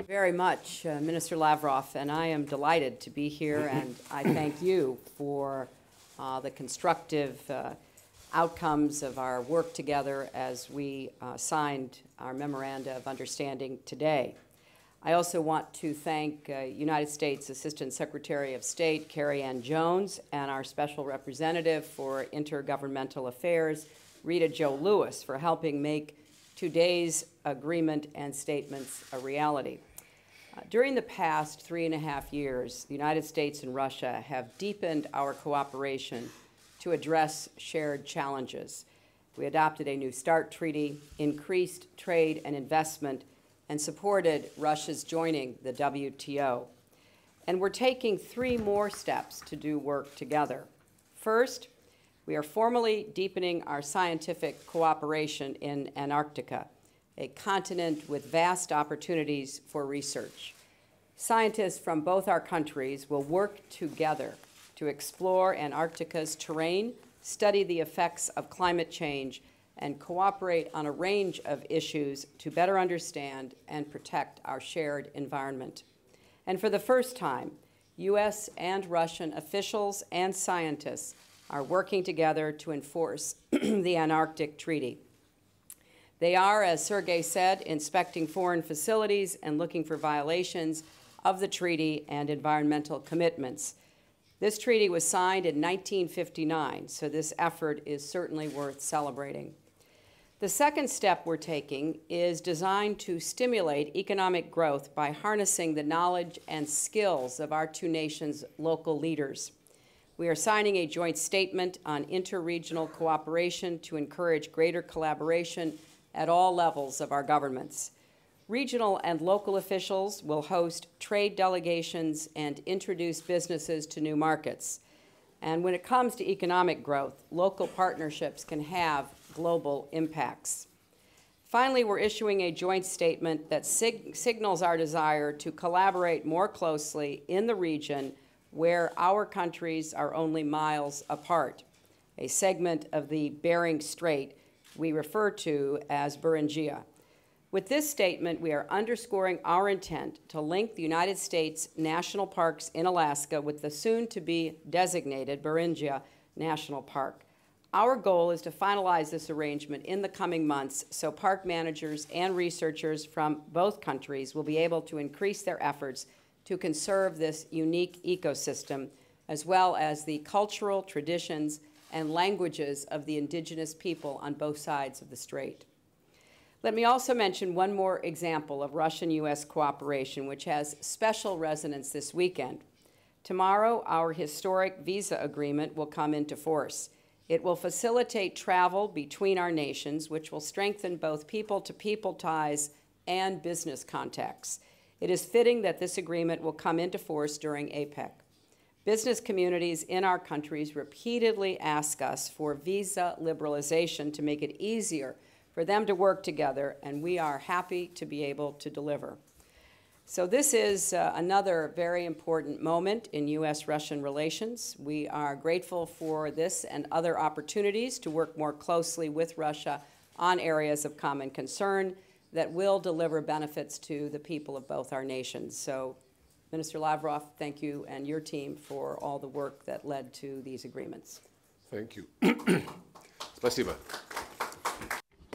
Very much, Minister Lavrov, and I am delighted to be here, and I thank you for the constructive outcomes of our work together as we signed our Memoranda of Understanding today. I also want to thank United States Assistant Secretary of State Carrie Ann Jones and our Special Representative for Intergovernmental Affairs, Rita Jo Lewis, for helping make today's agreement and statements a reality. During the past 3.5 years, the United States and Russia have deepened our cooperation to address shared challenges. We adopted a New START treaty, increased trade and investment, and supported Russia's joining the WTO. And we're taking 3 more steps to do work together. First, we are formally deepening our scientific cooperation in Antarctica, a continent with vast opportunities for research. Scientists from both our countries will work together to explore Antarctica's terrain, study the effects of climate change, and cooperate on a range of issues to better understand and protect our shared environment. And for the first time, U.S. and Russian officials and scientists are working together to enforce the Antarctic Treaty. They are, as Sergey said, inspecting foreign facilities and looking for violations of the treaty and environmental commitments. This treaty was signed in 1959, so this effort is certainly worth celebrating. The second step we're taking is designed to stimulate economic growth by harnessing the knowledge and skills of our 2 nations' local leaders. We are signing a joint statement on interregional cooperation to encourage greater collaboration at all levels of our governments. Regional and local officials will host trade delegations and introduce businesses to new markets. And when it comes to economic growth, local partnerships can have global impacts. Finally, we're issuing a joint statement that signals our desire to collaborate more closely in the region where our countries are only miles apart, a segment of the Bering Strait we refer to as Beringia. With this statement, we are underscoring our intent to link the United States national parks in Alaska with the soon-to-be designated Beringia National Park. Our goal is to finalize this arrangement in the coming months so park managers and researchers from both countries will be able to increase their efforts to conserve this unique ecosystem, as well as the cultural traditions and languages of the indigenous people on both sides of the strait. Let me also mention one more example of Russian-U.S. cooperation, which has special resonance this weekend. Tomorrow, our historic visa agreement will come into force. It will facilitate travel between our nations, which will strengthen both people-to-people ties and business contacts. It is fitting that this agreement will come into force during APEC. Business communities in our countries repeatedly ask us for visa liberalization to make it easier for them to work together, and we are happy to be able to deliver. So this is another very important moment in U.S.-Russian relations. We are grateful for this and other opportunities to work more closely with Russia on areas of common concern that will deliver benefits to the people of both our nations. So, Minister Lavrov, thank you and your team for all the work that led to these agreements. Thank you. Спасибо.